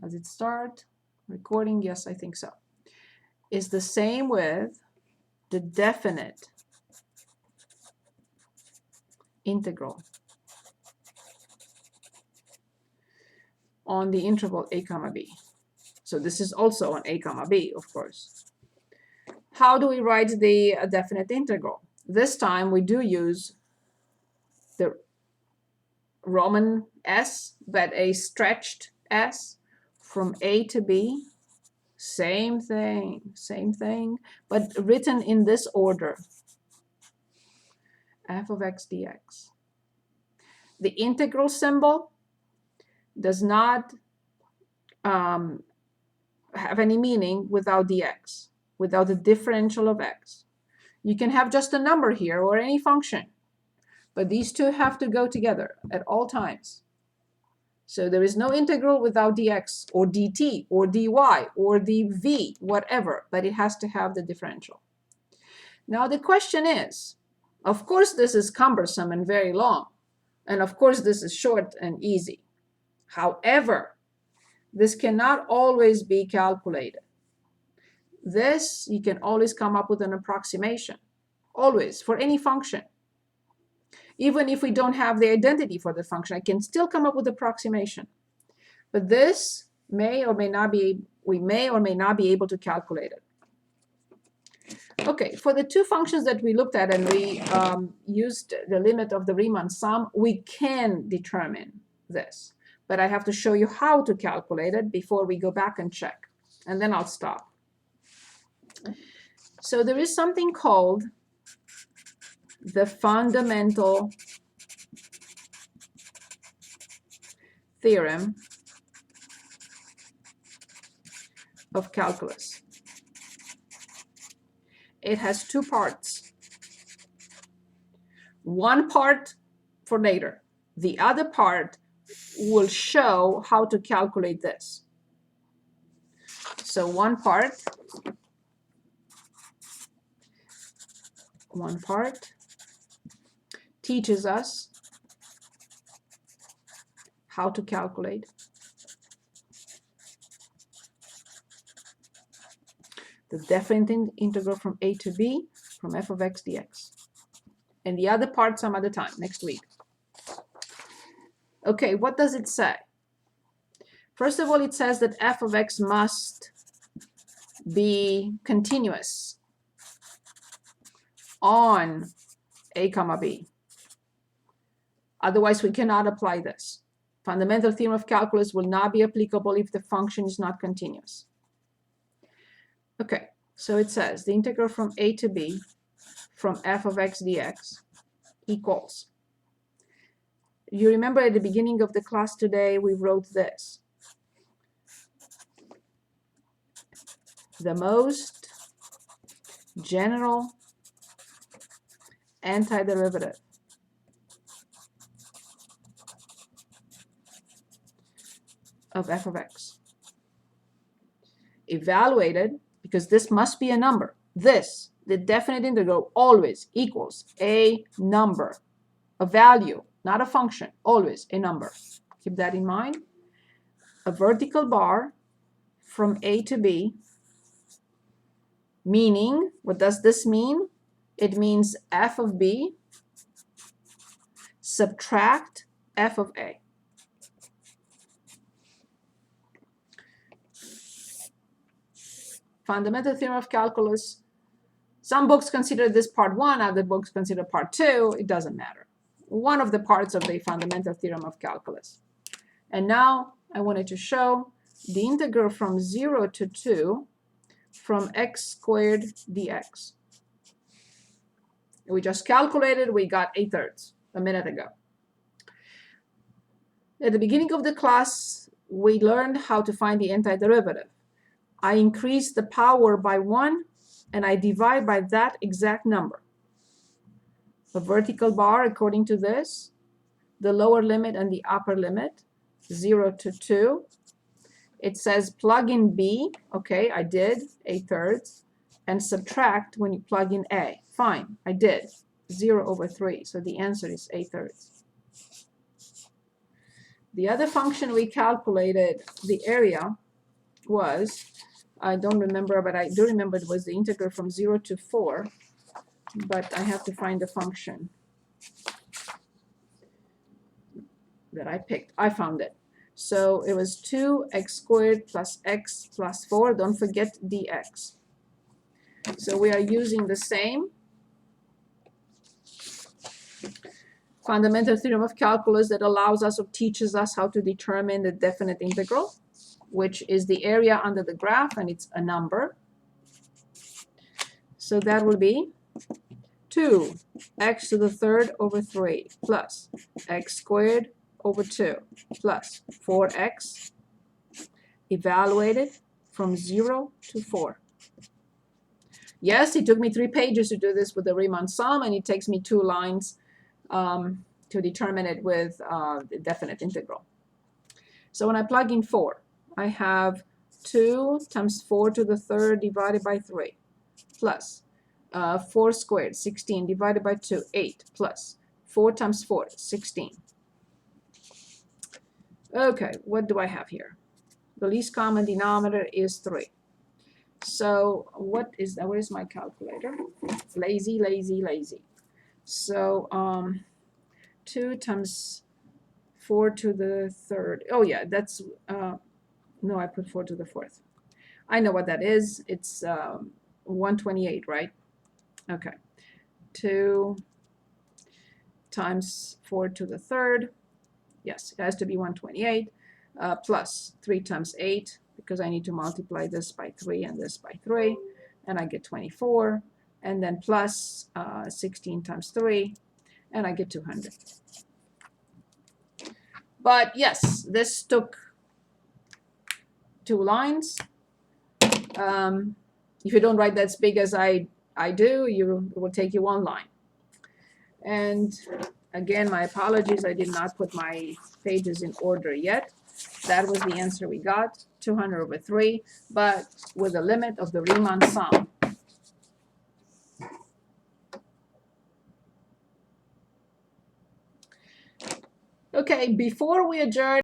Does it start? Recording? Yes, I think so. Is the same with the definite integral on the interval a comma b. So this is also on a comma b, of course. How do we write the definite integral? This time we do use the Roman s, but a stretched s from a to b. Same thing, but written in this order. F of x dx. The integral symbol does not have any meaning without dx, without the differential of x. You can have just a number here or any function, but these two have to go together at all times. So there is no integral without dx or dt or dy or dv, whatever, but it has to have the differential. Now the question is, of course this is cumbersome and very long, and of course this is short and easy. However, this cannot always be calculated. This, you can always come up with an approximation, always, for any function. Even if we don't have the identity for the function, I can still come up with approximation. But this may or may not be, we may or may not be able to calculate it. Okay, for the two functions that we looked at and we used the limit of the Riemann sum, we can determine this. But I have to show you how to calculate it before we go back and check. And then I'll stop. So there is something called the fundamental theorem of calculus. It has two parts. One part for later. The other part will show how to calculate this. So one part teaches us how to calculate the definite integral from a to b from f of x dx. And the other part some other time, next week. Okay, what does it say? First of all, it says that f of x must be continuous on a comma b. Otherwise, we cannot apply this. Fundamental theorem of calculus will not be applicable if the function is not continuous. Okay, so it says the integral from a to b from f of x dx equals. You remember at the beginning of the class today, we wrote this. The most general antiderivative of f of x. Evaluated, because this must be a number. This, the definite integral, always equals a number, a value, not a function, always a number. Keep that in mind. A vertical bar from a to b, meaning, what does this mean? It means f of b subtract f of a. Fundamental theorem of calculus. Some books consider this part 1, other books consider part 2. It doesn't matter. One of the parts of the fundamental theorem of calculus. And now I wanted to show the integral from 0 to 2 from x squared dx. We just calculated, we got 8/3 a minute ago. At the beginning of the class, we learned how to find the antiderivative. I increase the power by 1 and I divide by that exact number. A vertical bar according to this, the lower limit and the upper limit, 0 to 2. It says plug in b, okay, I did, 8/3, and subtract when you plug in a. Fine, I did, 0/3, so the answer is 8/3. The other function we calculated, the area, was, I don't remember, but I do remember it was the integral from 0 to 4, but I have to find the function that I picked. I found it. So it was 2x squared plus x plus 4. Don't forget dx. So we are using the same fundamental theorem of calculus that allows us or teaches us how to determine the definite integral, which is the area under the graph, and it's a number. So that will be 2x to the third over 3 plus x squared over 2 plus 4x evaluated from 0 to 4. Yes, it took me 3 pages to do this with the Riemann sum, and it takes me 2 lines to determine it with the definite integral. So when I plug in 4, I have 2 times 4 to the third divided by 3 plus 4 squared, 16, divided by 2, 8, plus 4 times 4, 16. Okay, what do I have here? The least common denominator is 3. So what is that? Where is my calculator? Lazy, lazy, lazy. So 2 times 4 to the third. Oh yeah, that's, no, I put 4 to the fourth. I know what that is. It's 128, right? Okay. 2 times 4 to the third. Yes, it has to be 128, plus 3 times 8, because I need to multiply this by 3 and this by 3, and I get 24, and then plus 16 times 3, and I get 200. But yes, this took 2 lines. If you don't write that as big as I do, it will take you 1 line. And again, my apologies, I did not put my pages in order yet. That was the answer we got, 200 over 3, but with the limit of the Riemann sum. Okay, before we adjourn,